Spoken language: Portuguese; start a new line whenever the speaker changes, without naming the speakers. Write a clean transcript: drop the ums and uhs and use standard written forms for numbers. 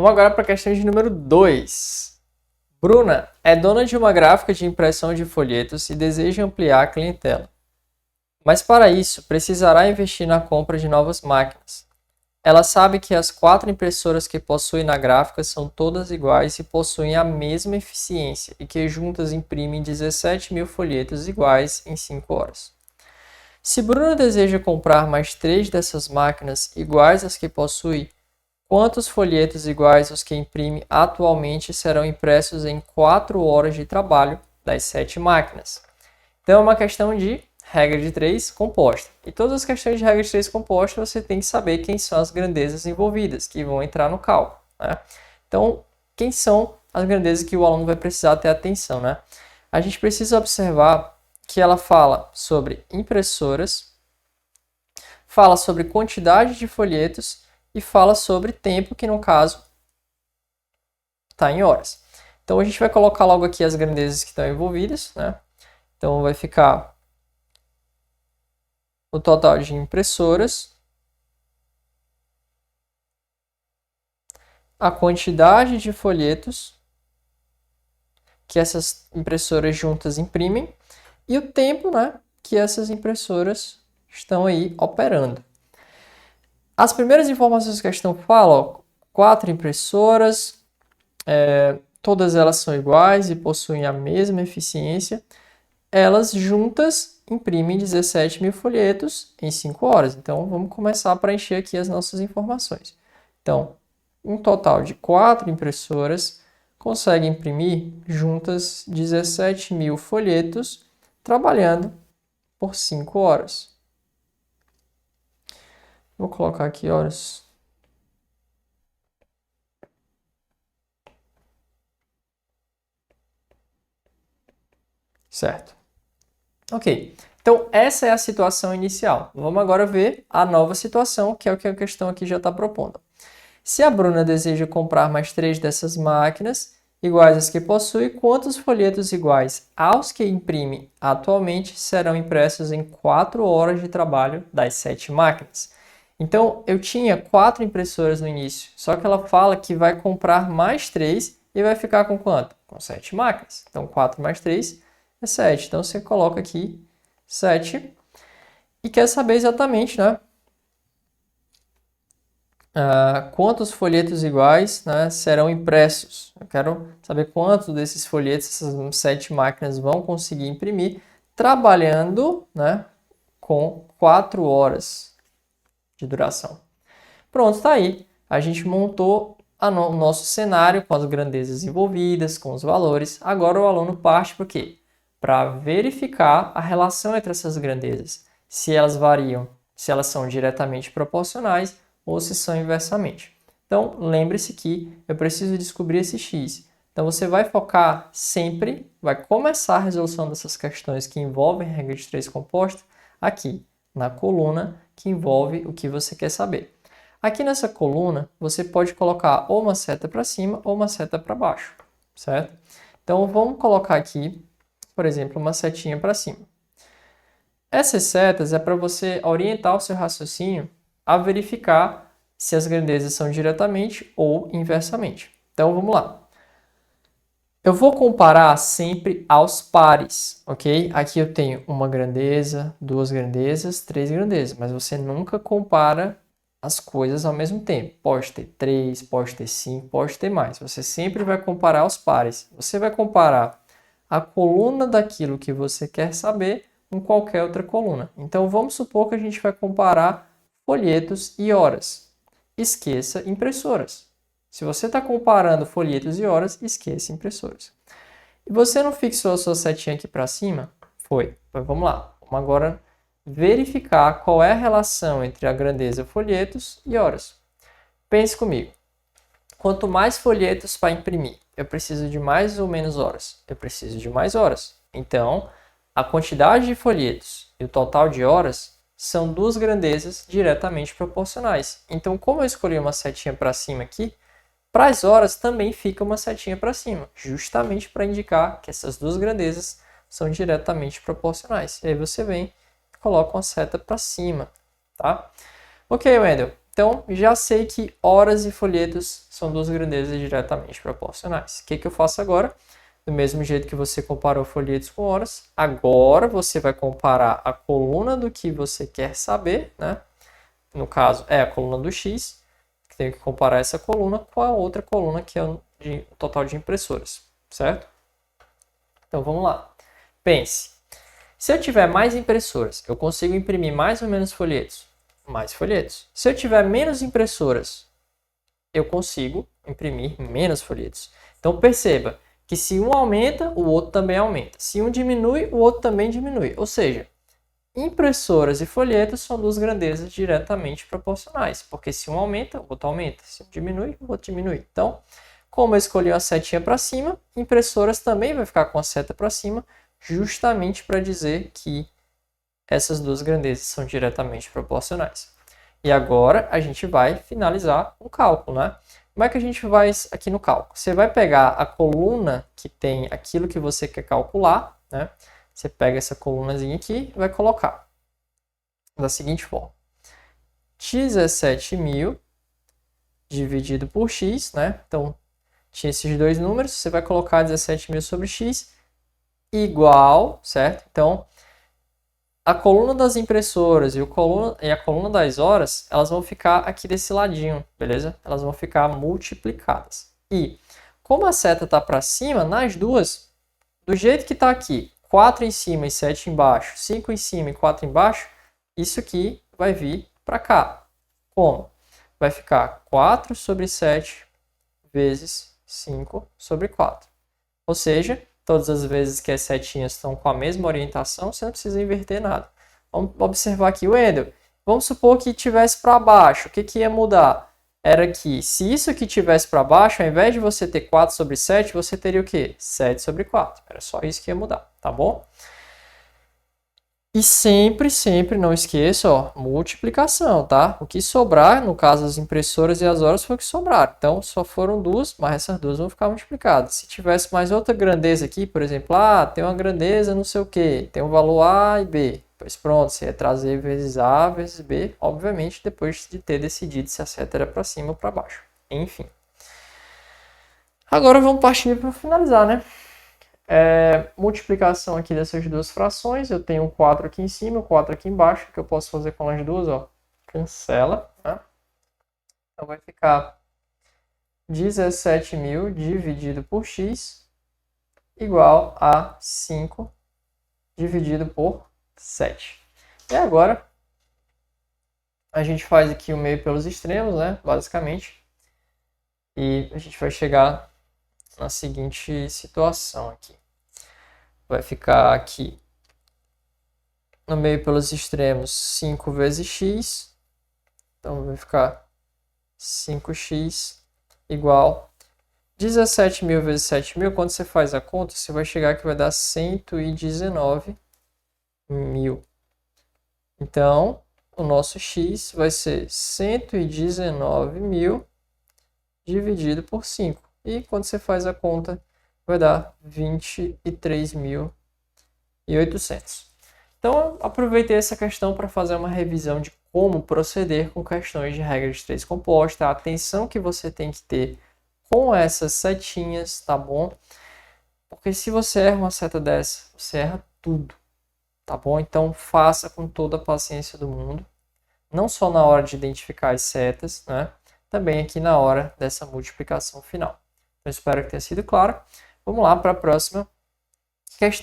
Vamos agora para a questão de número 2. Bruna é dona de uma gráfica de impressão de folhetos e deseja ampliar a clientela. Mas para isso, precisará investir na compra de novas máquinas. Ela sabe que as 4 impressoras que possui na gráfica são todas iguais e possuem a mesma eficiência e que juntas imprimem 17.000 folhetos iguais em 5 horas. Se Bruna deseja comprar mais 3 dessas máquinas iguais às que possui, quantos folhetos iguais aos que imprime atualmente serão impressos em 4 horas de trabalho das 7 máquinas? Então é uma questão de regra de 3 composta. E todas as questões de regra de 3 composta você tem que saber quem são as grandezas envolvidas, que vão entrar no cálculo, né? Então, quem são as grandezas que o aluno vai precisar ter atenção, né? A gente precisa observar que ela fala sobre impressoras, fala sobre quantidade de folhetos e fala sobre tempo, que no caso está em horas. Então a gente vai colocar logo aqui as grandezas que estão envolvidas, né? Então vai ficar o total de impressoras, a quantidade de folhetos que essas impressoras juntas imprimem e o tempo, né, que essas impressoras estão aí operando. As primeiras informações que a questão fala, ó, 4 impressoras, todas elas são iguais e possuem a mesma eficiência. Elas juntas imprimem 17.000 folhetos em 5 horas. Então, vamos começar a preencher aqui as nossas informações. Então, um total de 4 impressoras conseguem imprimir juntas 17.000 folhetos trabalhando por 5 horas. Vou colocar aqui horas. Certo. Ok. Então, essa é a situação inicial. Vamos agora ver a nova situação, que é o que a questão aqui já está propondo. Se a Bruna deseja comprar mais 3 dessas máquinas, iguais às que possui, quantos folhetos iguais aos que imprime atualmente serão impressos em 4 horas de trabalho das 7 máquinas? Então, eu tinha 4 impressoras no início, só que ela fala que vai comprar mais 3 e vai ficar com quanto? Com 7 máquinas. Então, 4 mais 3 é 7. Então, você coloca aqui 7 e quer saber exatamente, né, quantos folhetos iguais, né, serão impressos. Eu quero saber quantos desses folhetos essas 7 máquinas vão conseguir imprimir trabalhando, né, com 4 horas de duração. Pronto, está aí. A gente montou o nosso cenário com as grandezas envolvidas, com os valores. Agora o aluno parte para quê? Para verificar a relação entre essas grandezas. Se elas variam, se elas são diretamente proporcionais ou se são inversamente. Então, lembre-se que eu preciso descobrir esse x. Então, você vai focar sempre, vai começar a resolução dessas questões que envolvem regra de 3 composta aqui, na coluna que envolve o que você quer saber. Aqui nessa coluna, você pode colocar ou uma seta para cima ou uma seta para baixo, certo? Então, vamos colocar aqui, por exemplo, uma setinha para cima. Essas setas é para você orientar o seu raciocínio a verificar se as grandezas são diretamente ou inversamente. Então, vamos lá. Eu vou comparar sempre aos pares, ok? Aqui eu tenho uma grandeza, 2 grandezas, 3 grandezas, mas você nunca compara as coisas ao mesmo tempo. Pode ter 3, pode ter 5, pode ter mais. Você sempre vai comparar aos pares. Você vai comparar a coluna daquilo que você quer saber com qualquer outra coluna. Então, vamos supor que a gente vai comparar folhetos e horas. Esqueça impressoras. Se você está comparando folhetos e horas, esqueça impressoras. E você não fixou a sua setinha aqui para cima? Foi. Então, vamos lá. Vamos agora verificar qual é a relação entre a grandeza folhetos e horas. Pense comigo. Quanto mais folhetos para imprimir, eu preciso de mais ou menos horas? Eu preciso de mais horas. Então, a quantidade de folhetos e o total de horas são 2 grandezas diretamente proporcionais. Então, como eu escolhi uma setinha para cima aqui, para as horas também fica uma setinha para cima, justamente para indicar que essas 2 grandezas são diretamente proporcionais. E aí você vem e coloca uma seta para cima, tá? Ok, Wendel. Então, já sei que horas e folhetos são duas grandezas diretamente proporcionais. O que eu faço agora? Do mesmo jeito que você comparou folhetos com horas, agora você vai comparar a coluna do que você quer saber, né? No caso, é a coluna do X, que tem que comparar essa coluna com a outra coluna, que é o total de impressoras, certo? Então, vamos lá. Pense. Se eu tiver mais impressoras, eu consigo imprimir mais ou menos folhetos? Mais folhetos. Se eu tiver menos impressoras, eu consigo imprimir menos folhetos. Então, perceba que se um aumenta, o outro também aumenta. Se um diminui, o outro também diminui. Ou seja, impressoras e folhetos são duas grandezas diretamente proporcionais, porque se um aumenta, o outro aumenta. Se um diminui, o outro diminui. Então, como eu escolhi uma setinha para cima, impressoras também vai ficar com a seta para cima, justamente para dizer que essas duas grandezas são diretamente proporcionais. E agora a gente vai finalizar o cálculo, né? Como é que a gente vai aqui no cálculo? Você vai pegar a coluna que tem aquilo que você quer calcular, né? Você pega essa colunazinha aqui e vai colocar da seguinte forma. 17.000 dividido por x, né? Então, tinha esses dois números, você vai colocar 17.000 sobre x igual, certo? Então, a coluna das impressoras e a coluna das horas, elas vão ficar aqui desse ladinho, beleza? Elas vão ficar multiplicadas. E, como a seta está para cima, nas duas, do jeito que está aqui, 4 em cima e 7 embaixo, 5 em cima e 4 embaixo, isso aqui vai vir para cá. Como? Vai ficar 4 sobre 7 vezes 5 sobre 4. Ou seja, todas as vezes que as setinhas estão com a mesma orientação, você não precisa inverter nada. Vamos observar aqui, Wendel. Vamos supor que tivesse para baixo. O que ia mudar? Era que se isso aqui tivesse para baixo, ao invés de você ter 4 sobre 7, você teria o quê? 7 sobre 4. Era só isso que ia mudar, tá bom? E sempre, sempre não esqueça, ó, multiplicação, tá? O que sobrar, no caso as impressoras e as horas, foi o que sobraram. Então, só foram duas, mas essas duas vão ficar multiplicadas. Se tivesse mais outra grandeza aqui, por exemplo, tem uma grandeza não sei o quê, tem um valor A e B. Pois pronto, você ia trazer vezes A vezes B, obviamente, depois de ter decidido se a seta era para cima ou para baixo. Enfim. Agora vamos partir para finalizar, né? Multiplicação aqui dessas duas frações, eu tenho um 4 aqui em cima e um 4 aqui embaixo, que eu posso fazer com as duas, ó, cancela, né? Então vai ficar 17.000 dividido por x igual a 5 dividido por 7. E agora a gente faz aqui o meio pelos extremos, né, basicamente, e a gente vai chegar na seguinte situação aqui. Vai ficar aqui no meio pelos extremos 5 vezes x. Então vai ficar 5x igual 17.000 vezes 7.000. Quando você faz a conta, você vai chegar que vai dar 119.000. Então, o nosso x vai ser 119.000 dividido por 5. E quando você faz a conta, vai dar 23.800. Então, aproveitei essa questão para fazer uma revisão de como proceder com questões de regra de três composta, a atenção que você tem que ter com essas setinhas, tá bom? Porque se você erra uma seta dessa, você erra tudo, tá bom? Então, faça com toda a paciência do mundo, não só na hora de identificar as setas, né? Também aqui na hora dessa multiplicação final. Eu espero que tenha sido claro. Vamos lá para a próxima questão.